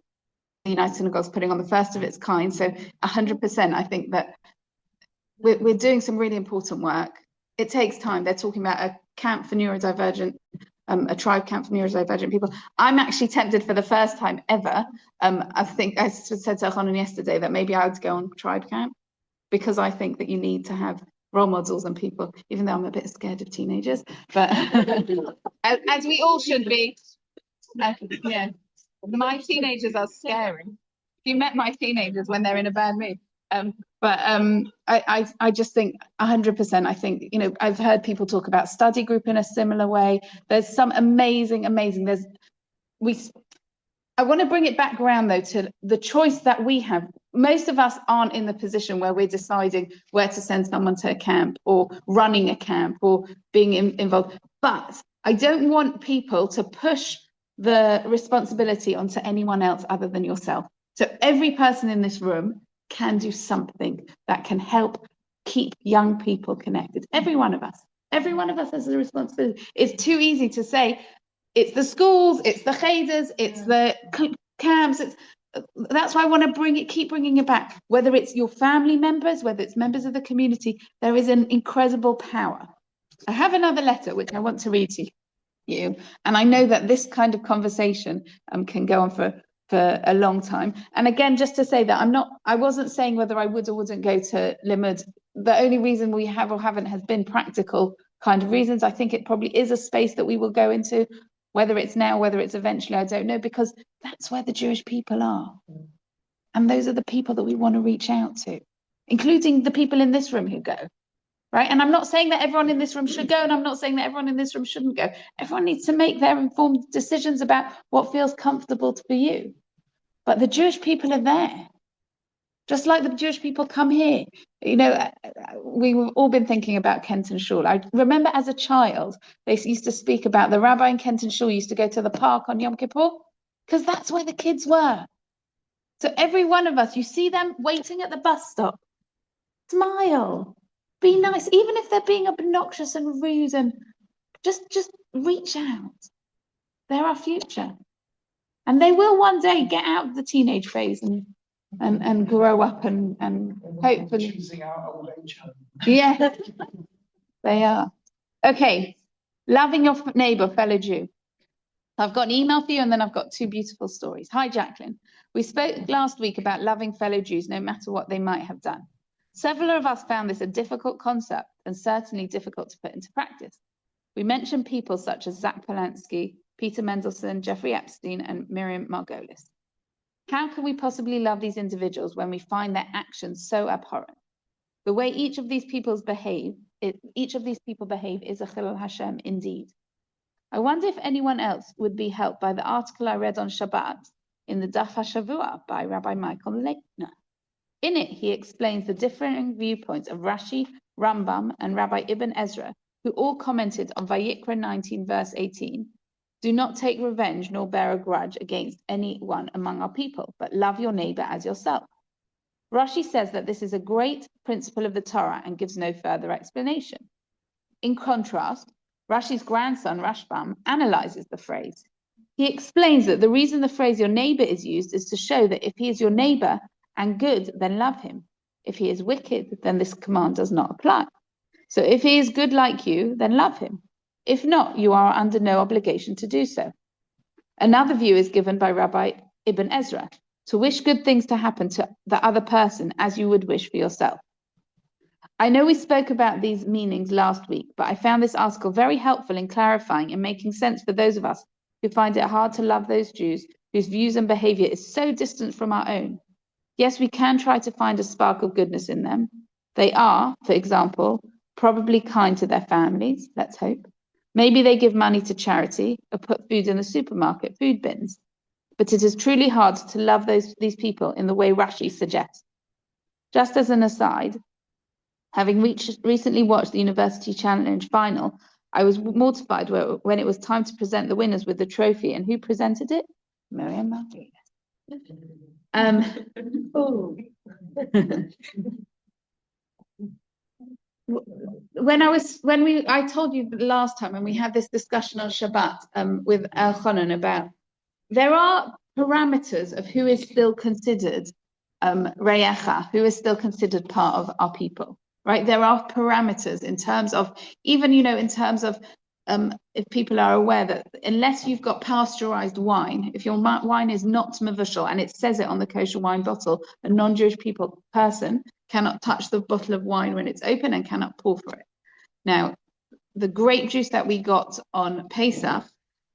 The United Synagogue is putting on the first of its kind. So 100%, I think that we're doing some really important work. It takes time. They're talking about a camp for neurodivergent, a tribe camp for neurodivergent people. I'm actually tempted for the first time ever. I think I said to Hanan yesterday that maybe I would go on tribe camp, because I think that you need to have role models and people, even though I'm a bit scared of teenagers, but as we all should be. Yeah, my teenagers are scary. If you met my teenagers when they're in a bad mood. I just think 100%, I think, I've heard people talk about study group in a similar way. There's some amazing, I want to bring it back around though to the choice that we have. Most of us aren't in the position where we're deciding where to send someone to a camp or running a camp or being involved. But I don't want people to push the responsibility onto anyone else other than yourself. So every person in this room can do something that can help keep young people connected. Every one of us has a responsibility. It's too easy to say it's the schools, it's the cheders, it's the camps. That's why I want to keep bringing it back. Whether it's your family members, whether it's members of the community, there is an incredible power. I have another letter which I want to read to you, and I know that this kind of conversation can go on for a long time. And again, just to say that I wasn't saying whether I would or wouldn't go to Limud. The only reason we have or haven't has been practical kind of reasons. I think it probably is a space that we will go into, whether it's now, whether it's eventually, I don't know, because that's where the Jewish people are. And those are the people that we want to reach out to, including the people in this room who go. Right? And I'm not saying that everyone in this room should go, and I'm not saying that everyone in this room shouldn't go. Everyone needs to make their informed decisions about what feels comfortable for you. But the Jewish people are there. Just like the Jewish people come here. You know, we've all been thinking about Kenton Shul. I remember as a child, they used to speak about the rabbi in Kenton Shul used to go to the park on Yom Kippur, because that's where the kids were. So every one of us, you see them waiting at the bus stop, smile. Be nice, even if they're being obnoxious and rude, and just reach out. They're our future. And they will one day get out of the teenage phase and grow up and hopefully. Choosing our old age home. Yeah, they are. Okay, loving your neighbor, fellow Jew. I've got an email for you, and then I've got two beautiful stories. Hi, Jacqueline. We spoke last week about loving fellow Jews, no matter what they might have done. Several of us found this a difficult concept and certainly difficult to put into practice. We mentioned people such as Zach Polanski, Peter Mendelssohn, Jeffrey Epstein, and Miriam Margolis. How can we possibly love these individuals when we find their actions so abhorrent? The way each of these people behave is a Chilul Hashem indeed. I wonder if anyone else would be helped by the article I read on Shabbat in the Daf HaShavua by Rabbi Michael Leitner. In it, he explains the differing viewpoints of Rashi, Rambam, and Rabbi Ibn Ezra, who all commented on Vayikra 19, verse 18, do not take revenge nor bear a grudge against anyone among our people, but love your neighbor as yourself. Rashi says that this is a great principle of the Torah and gives no further explanation. In contrast, Rashi's grandson, Rashbam, analyzes the phrase. He explains that the reason the phrase your neighbor is used is to show that if he is your neighbor and good, then love him. If he is wicked, then this command does not apply. So if he is good like you, then love him. If not, you are under no obligation to do so. Another view is given by Rabbi Ibn Ezra, to wish good things to happen to the other person as you would wish for yourself. I know we spoke about these meanings last week, but I found this article very helpful in clarifying and making sense for those of us who find it hard to love those Jews whose views and behavior is so distant from our own. Yes, we can try to find a spark of goodness in them. They are, for example, probably kind to their families, let's hope. Maybe they give money to charity or put food in the supermarket, food bins. But it is truly hard to love these people in the way Rashi suggests. Just as an aside, having recently watched the University Challenge final, I was mortified when it was time to present the winners with the trophy. And who presented it? Miriam Margolis. I told you last time when we had this discussion on Shabbat with Elchanan about there are parameters of who is still considered Reyecha, who is still considered part of our people, right? There are parameters in terms of even, in terms of if people are aware that unless you've got pasteurized wine, if your wine is not mevushal, and it says it on the kosher wine bottle, a non-Jewish person cannot touch the bottle of wine when it's open and cannot pour for it. Now, the grape juice that we got on Pesach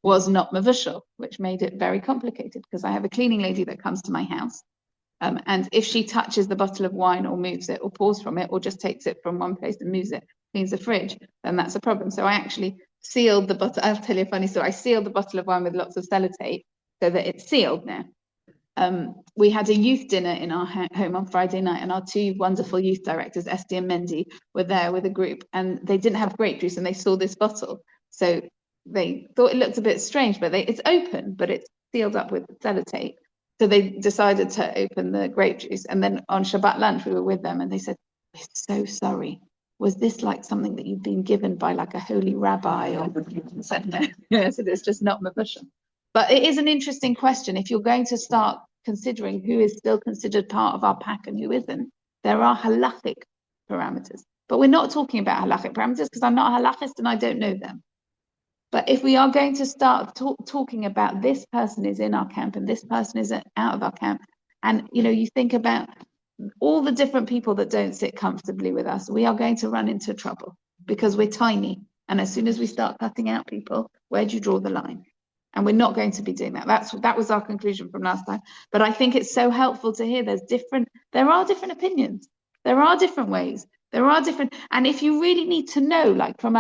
was not mevushal, which made it very complicated because I have a cleaning lady that comes to my house. And if she touches the bottle of wine or moves it or pours from it or just takes it from one place and moves it, cleans the fridge, then that's a problem. So I actually sealed the bottle. I'll tell you a funny story. I sealed the bottle of wine with lots of sellotape so that it's sealed now. We had a youth dinner in our home on Friday night, and our two wonderful youth directors, Esty and Mendy, were there with a group, and they didn't have grape juice and they saw this bottle. So they thought it looked a bit strange, but it's open, but it's sealed up with sellotape. So they decided to open the grape juice. And then on Shabbat lunch, we were with them and they said, "We're so sorry. Was this like something that you've been given by like a holy rabbi?" Or I said, no. I said, it's just not mevushal. But it is an interesting question. If you're going to start considering who is still considered part of our pack and who isn't, there are halachic parameters. But we're not talking about halachic parameters because I'm not a halachist and I don't know them. But if we are going to start talking about this person is in our camp and this person is out of our camp, and you think about all the different people that don't sit comfortably with us, we are going to run into trouble because we're tiny. And as soon as we start cutting out people, where do you draw the line? And we're not going to be doing that. That was our conclusion from last time. But I think it's so helpful to hear there are different opinions. There are different ways. And if you really need to know, like from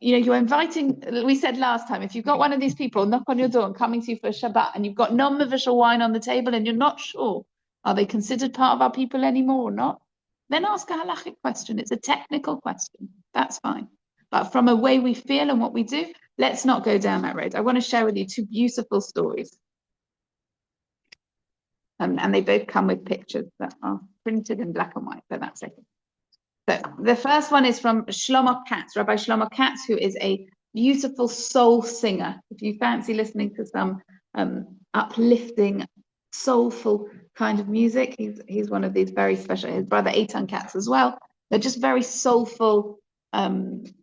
you're inviting, we said last time, if you've got one of these people knock on your door and coming to you for a Shabbat and you've got non-mevushal wine on the table and you're not sure, are they considered part of our people anymore or not? Then ask a halachic question. It's a technical question. That's fine. But from a way we feel and what we do, let's not go down that road. I want to share with you two beautiful stories. And they both come with pictures that are printed in black and white, but that's okay. So the first one is from Shlomo Katz, Rabbi Shlomo Katz, who is a beautiful soul singer. If you fancy listening to some uplifting, soulful kind of music, he's one of these very special. His brother Eitan Katz as well. They're just very soulful kind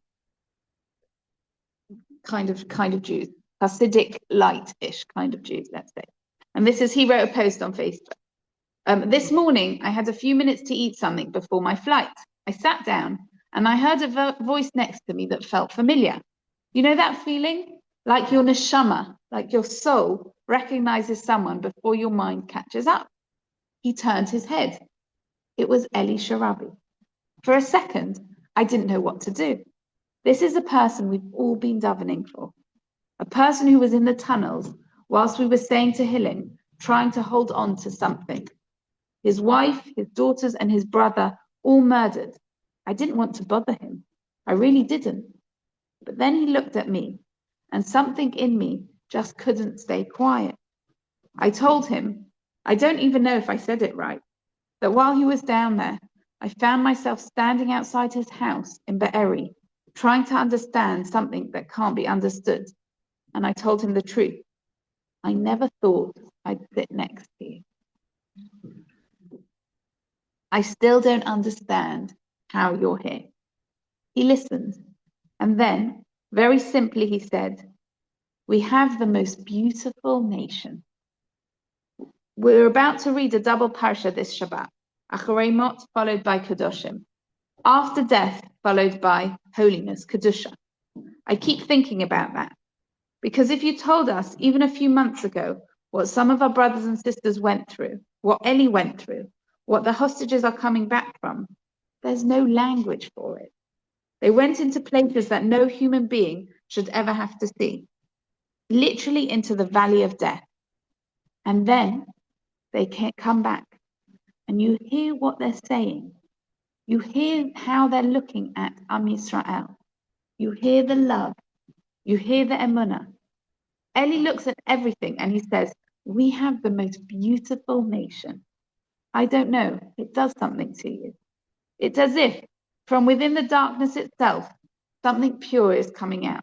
of Jews, Hasidic light-ish kind of Jews, let's say. And he wrote a post on Facebook. This morning, I had a few minutes to eat something before my flight. I sat down and I heard a voice next to me that felt familiar. You know that feeling? Like your neshama, like your soul recognizes someone before your mind catches up. He turned his head. It was Eli Sharabi. For a second, I didn't know what to do. This is a person we've all been davening for. A person who was in the tunnels whilst we were saying Tehillim, trying to hold on to something. His wife, his daughters, and his brother all murdered. I didn't want to bother him. I really didn't. But then he looked at me, and something in me just couldn't stay quiet. I told him, I don't even know if I said it right, that while he was down there, I found myself standing outside his house in Be'eri, trying to understand something that can't be understood. And I told him the truth. I never thought I'd sit next to you. I still don't understand how you're here. He listened, and then, very simply, he said, we have the most beautiful nation. We're about to read a double parsha this Shabbat, Acharei Mot followed by Kedoshim, after death followed by holiness, Kedusha. I keep thinking about that, because if you told us even a few months ago what some of our brothers and sisters went through, what Eli went through, what the hostages are coming back from, there's no language for it. They went into places that no human being should ever have to see, literally into the valley of death. And then they can't come back. And you hear what they're saying. You hear how they're looking at Am Yisrael. You hear the love. You hear the Emunah. Eli looks at everything and he says, we have the most beautiful nation. I don't know, it does something to you. It's as if from within the darkness itself, something pure is coming out.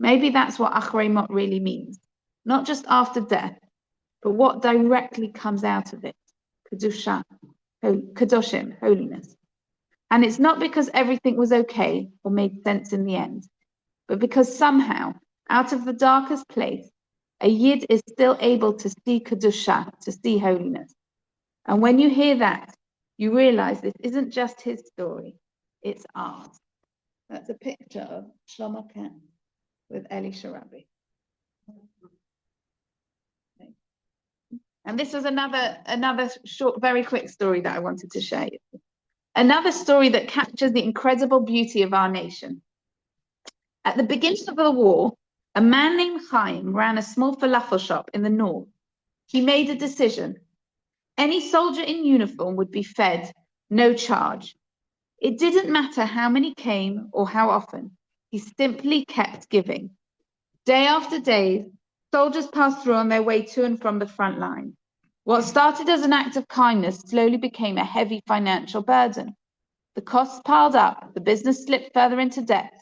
Maybe that's what Acharei Mot really means. Not just after death, but what directly comes out of it. Kedusha, Kedoshim, holiness. And it's not because everything was okay or made sense in the end, but because somehow, out of the darkest place, a Yid is still able to see Kedusha, to see holiness. And when you hear that, you realize this isn't just his story, it's ours. That's a picture of Shlomo Katz with Eli Sharabi. Okay. And this was another short, very quick story that I wanted to share. Another story that captures the incredible beauty of our nation. At the beginning of the war, a man named Chaim ran a small falafel shop in the north. He made a decision. Any soldier in uniform would be fed, no charge. It didn't matter how many came or how often. He simply kept giving. Day after day, soldiers passed through on their way to and from the front line. What started as an act of kindness slowly became a heavy financial burden. The costs piled up, the business slipped further into debt,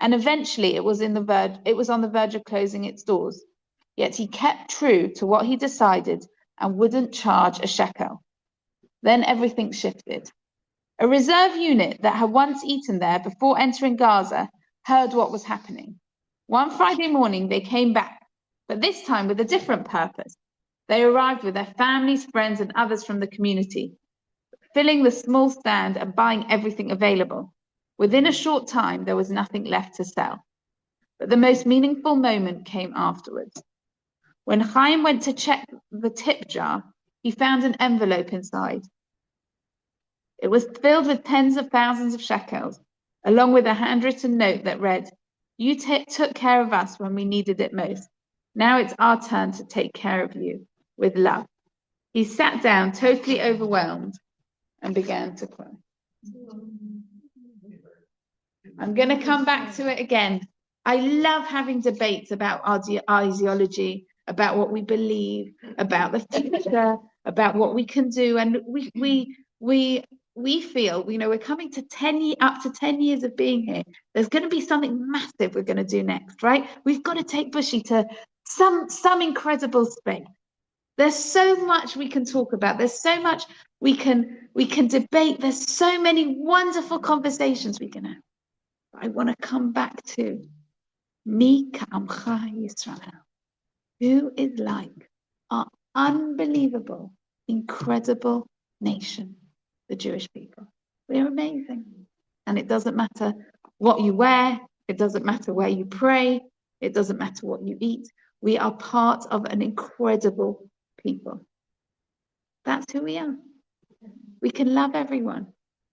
and eventually it was on the verge of closing its doors. Yet he kept true to what he decided and wouldn't charge a shekel. Then everything shifted. A reserve unit that had once eaten there before entering Gaza heard what was happening. One Friday morning, they came back, but this time with a different purpose. They arrived with their families, friends, and others from the community, filling the small stand and buying everything available. Within a short time, there was nothing left to sell. But the most meaningful moment came afterwards. When Chaim went to check the tip jar, he found an envelope inside. It was filled with tens of thousands of shekels, along with a handwritten note that read, "You took care of us when we needed it most. Now it's our turn to take care of you, with love." He sat down, totally overwhelmed, and began to cry. I'm going to come back to it again. I love having debates about our ideology, about what we believe, about the future, about what we can do, and we feel, we're coming to up to 10 years of being here. There's going to be something massive we're going to do next, right? We've got to take Bushy to some incredible space. There's so much we can talk about. There's so much we can debate. There's so many wonderful conversations we can have. But I want to come back to Mi Ka'amcha Yisrael. Who is like our unbelievable, incredible nation, the Jewish people? We're amazing. And it doesn't matter what you wear. It doesn't matter where you pray. It doesn't matter what you eat. We are part of an incredible people. That's who we are. We can love everyone.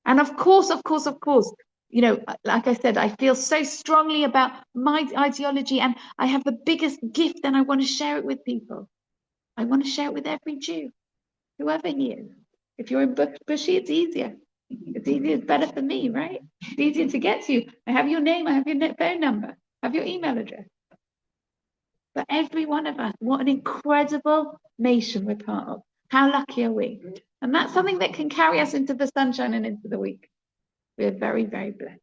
And of course, like I said, I feel so strongly about my ideology, and I have the biggest gift, and I want to share it with people. I want to share it with every Jew, whoever he is. If you're in Bushy, it's easier. It's easier, it's better for me, right? It's easier to get to you. I have your name, I have your phone number, I have your email address. But every one of us, what an incredible nation we're part of. How lucky are we? And that's something that can carry us into the sunshine and into the week. We're very, very blessed.